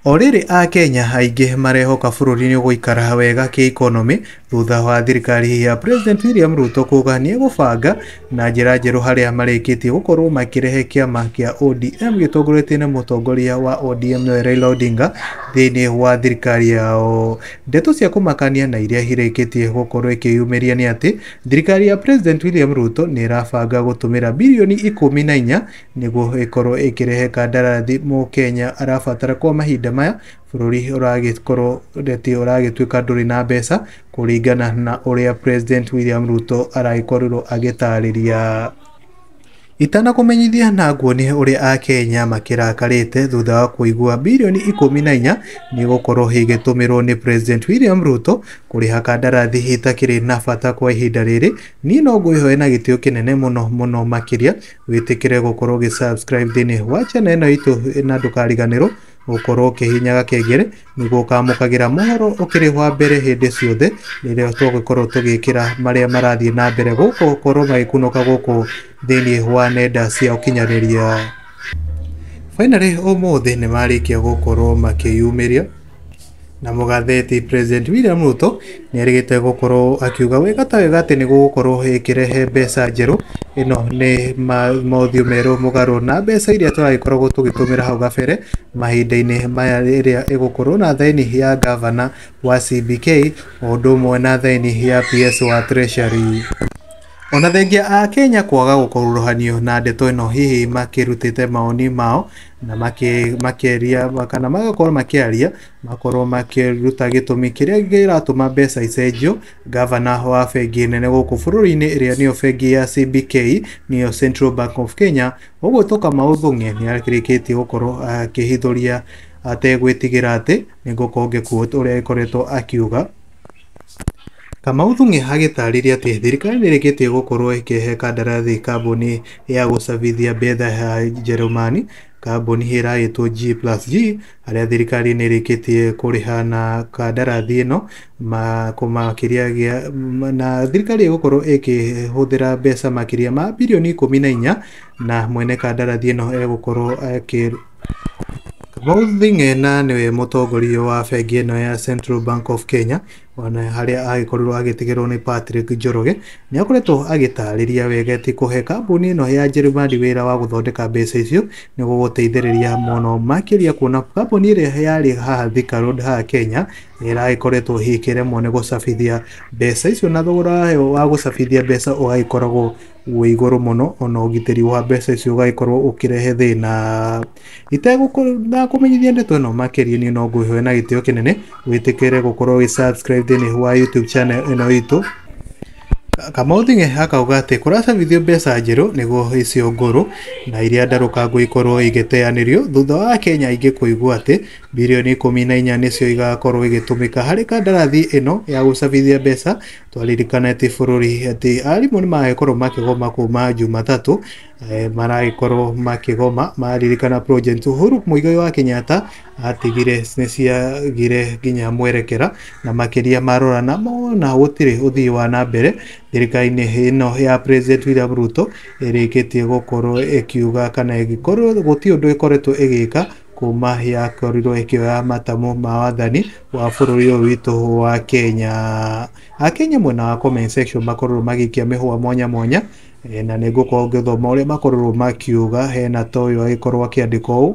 Oriri a Kenya aingĩ marehoka bũrũri-inĩ gũikara wega kĩ-economy thutha wa thirikari ya President William Ruto kuga nĩ gũbanga na njĩra njerũ harĩa marĩkĩtie gũkorwo makĩrehe kĩama kĩa ODM gĩtongoretio nĩ mũtongoria wa ODM Raila Odinga thĩinĩ wa thirikari yao. Ndeto cia kũmakania na iria irĩkĩtie gũkorwo ikĩyumĩria nĩ atĩ thirikari ya President William Ruto nĩ ĩrabanga gũtũmĩra birioni 14 nĩguo ĩkorwo ĩkĩrehe kandarathi Mũkenya arabatara kwa mahinda maya bũrũri ũragĩtuĩka ndũrĩ na mbeca kũringana na ũrĩa President William Ruto aragĩkorirwo agĩtarĩria. Itanakũmenyithia na nguonie ũrĩa Akenya makĩrakarĩte thutha wa kũigua birioni 14 nĩ gũkorwo igĩtũmĩrwo nĩ President William Ruto kũrĩha kandarathi itakĩrĩ na bata kwa ihinda rĩrĩ. Niĩ no ngwĩhoe na gĩtĩo kĩnene mũno makĩria wĩtĩkĩre gũkorwo ũgĩ-subscribe thĩinĩ wa channel ĩno itũ na ndũkariganĩrwo gũkorwo ũkĩhihinyaga kengele nĩguo ũkamũkagĩra mohoro ũkĩrĩ wa mbere hĩndĩ ciothe rĩrĩa tũgũkorwo tũgĩkĩra marĩa marathiĩ na mbere gũkorwo magĩkunũka gũkũ thĩinĩ wa nenda cia ũkinyanĩria. Finally ũmũthĩ nĩ marĩkia gũkorwo makĩyumĩria na mũgathĩti President William Ruto nĩ erĩgĩte gũkorwo akiuga wega ta wega atĩ nĩ gũgũkorwo ĩkĩrehe mbeca njerũ. Ĩno nĩ maũthiũ merũ mũgarũ na mbeca iria tũragĩkoragwo tũgĩtũmĩra hau gabere mahinda-inĩ maya rĩrĩa ĩgũkorwo na thaĩni ya gavana wa CBK o ũndũ ũmwe na thaĩni ya PS wa Treasury. Ona thengia a Kenya kwaga gũkuruhanio na ndeto ĩno hihi makĩrutĩte maoni mao na makĩria kana magakorwo makĩaria makorwo makĩruta gĩtũmi kĩrĩa kĩratũma mbeca icenjio. Gavana wa bengi nene gũkũ bũrũri-inĩ ĩrĩa nĩyo bengi ya CBK nĩyo Central Bank of Kenya Ũgũtũ Kamau Thung'e nĩ arĩkĩtie gũkorwo akĩhithũria ategwĩtigĩra atĩ nĩ gũkorwo ngĩkuo ũrĩa ĩkoretwo akiuga. Kamau Thung'e agĩtarĩria atĩ thirikari nĩ ĩrĩkĩtie gũkorwo ĩkĩhe kandarathi kambuni ya gũcabithia betha ya Jerumani, kambuni ĩragĩtwo G+G, harĩa thirikari nĩ ĩrĩkĩtie kũrĩha na kandarathi ĩno makĩria na thirikari ĩgũkorwo ĩkĩhũthĩra mbeca makĩria ma birioni 14 na mwene kandarathi ĩno egũkorwo Kamau Thung'e nĩwe mũtongoria wa bengi ĩno ya Central Bank of Kenya, ona harĩa agĩkorirwo agĩtigĩrwo nĩ Patrick Njoroge nĩ akoretwo agĩtarĩria wega atĩ kũhe kambuni ĩno ya Jerumani wĩra wa gũthondeka mbeca icio nĩ gũgũteithĩrĩria mũno makĩria kuona kambuni ĩrĩa yarĩ haha Thika Road haha Kenya nĩ ĩragĩkoretwo ĩkĩremwo nĩ gũcabithia mbeca icio na thogora wa gũcabithia mbeca ũgagĩkoragwo wĩ igũrũ mũno, ona ũgitĩri wa mbeca icio ũgagĩkorwo ũkĩrehe thĩna. Itegũkorwo kũmenyithia ndeto ĩno makĩria niĩ no ngwĩhoe na gĩtĩo kĩnene wĩtĩkĩre gũkorwo ũgĩ-subscribe thĩinĩ wa YouTube channel ĩno itũ. Kamau Thung'e akauga atĩ kũracabithio mbeca njerũ nĩguo icio ngũrũ na iria ndarũkangu ikorwo igĩteanĩrio thutha wa Kenya aingĩ kũigua atĩ birioni 14 nĩcio igakorwo igĩtũmĩka harĩ kandarathi ĩno ya gũcabithia mbeca. Twaririkana atĩ bũrũri atĩ arimũ nĩ maragĩkorwo makĩgoma kuma Jumatatũ maragĩkorwo makĩgoma. Maririkana President Uhuru Muigai wa Kenyatta atigire nĩ ciagire nginya mwerekera na makĩria marora na mona gũtirĩ ũthii wa na mbere. Thirikari-inĩ ĩno ya President William Ruto ĩrĩkĩtie gũkorwo ĩkiuga kana ĩgĩkorwo gũtirĩ ũndũ ĩkoretwo ĩgĩka kuma yakorirwo ĩkĩoya matamu ma wathani wa bũrũri ũyũ witũ wa Kenya. Akenya mwena wa comment section makorwo magĩikia mĩhũa mwanya na nĩ ngũkorwo ngĩthoma ũrĩa makorwo makiuga. Hena ta ũyũ agĩkorwo akĩandĩka ũũ: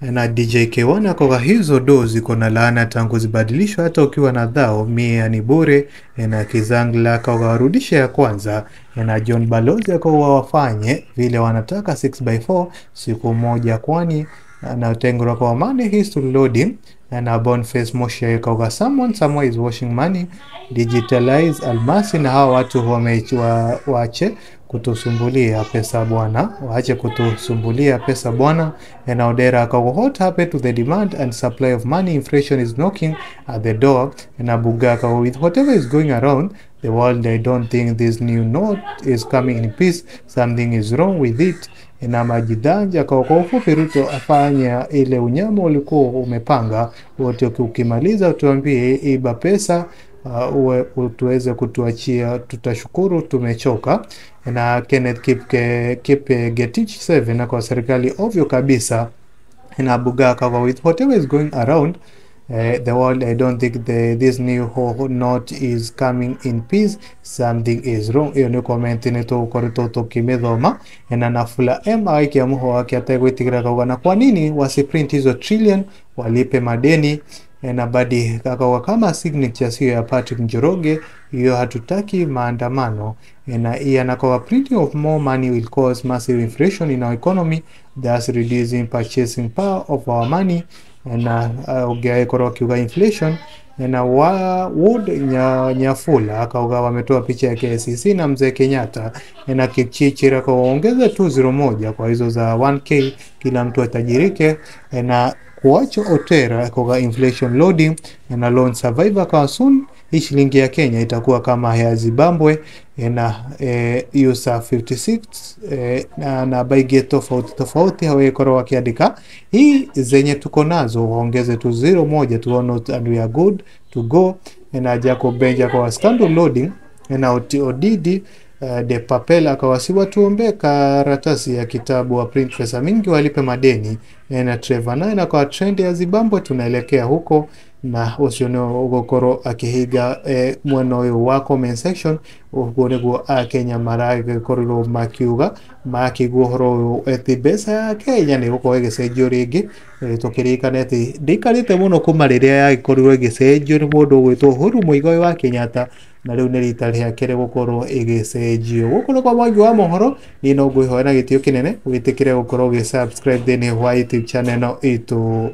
na DJ K1 akoga hizo do ziko na laana tangu zibadilishwa hata ukiwa na dhao mia ni bure. Na Kizangla akoga warudishe ya kwanza. Na John Balozi akoga wafanye vile wanataka 6x4 siku moja kwani na Tengura kwa money history loading. Na Boniface Moshe akoga somewhere is washing money digitalize almasi. Na hawa watu wache kutusumbulia pesa bwana, waache kutusumbulia pesa bwana. Na Odera akago what happened to the demand and supply of money? Inflation is knocking at the door. Na Buga akago with whatever is going around the world, I don't think this new note is coming in peace, something is wrong with it. Na Majidanja kwa ufupi Ruto afanya ile unyama ulikuwa umepanga wote, ukimaliza utuambie iba pesa tuweze kutuachia, tutashukuru, tumechoka. Na Kenneth Kipgetich 7 kwa serikali ovyo kabisa na Bugaka with whatever is going around the world. I don't think this new knot is coming in peace. Something is wrong. Iyo ni comment ni tukoretwo tukimithoma na Nafula MI kia muho wake ategwitigira kauga na kwa nini wasiprint hizo trillion walipe madeni na badi kakawa kama signature sio ya Patrick Njoroge, hiyo hatutaki maandamano. Na iyanakowa printing of more money will cause massive inflation in our economy, thus reducing purchasing power of our money. Na ugia kiuga inflation na Wood Nyafula akauga wametoa picha ya KCC na Mzee Kenyatta na Kipchirchir akaongeza 201 kwa hizo za 1k kila mtu atajirike. Na Kuacho Otera kwa inflation loading na loan survivor kwa soon hii shilingi ya Kenya itakuwa kama ya Zimbabwe na USA 56 na baige tofauti hawe koro wakiandika hii zenye tuko nazo waongeze tu 01 tuone and we are good to go. Na Jacob Benja kwa scandal loading na Odidi de papel akawasiwa tuombe karatasi ya kitabu wa print pesa mingi walipe madeni. Na Trevor na kwa trend ya Zimbabwe tunaelekea huko na usioneo ugokoro akihiga mweno wa comment section ugonego Kenya maraga korilo makiuga makiguhoro etibesa ya Kenya ni uko egesejo rigi tukirika neti dikarite muno kumariria ya korilo egesejo ni mundu gwitwo Uhuru Muigai wa Kenyatta na riu ni rita ria kere gukorwo egesejo gukorwo kwa mwangi wa mohoro ni no ngwihoera gitio kinene witikire gukorwo ge subscribe thini wa YouTube channel itu.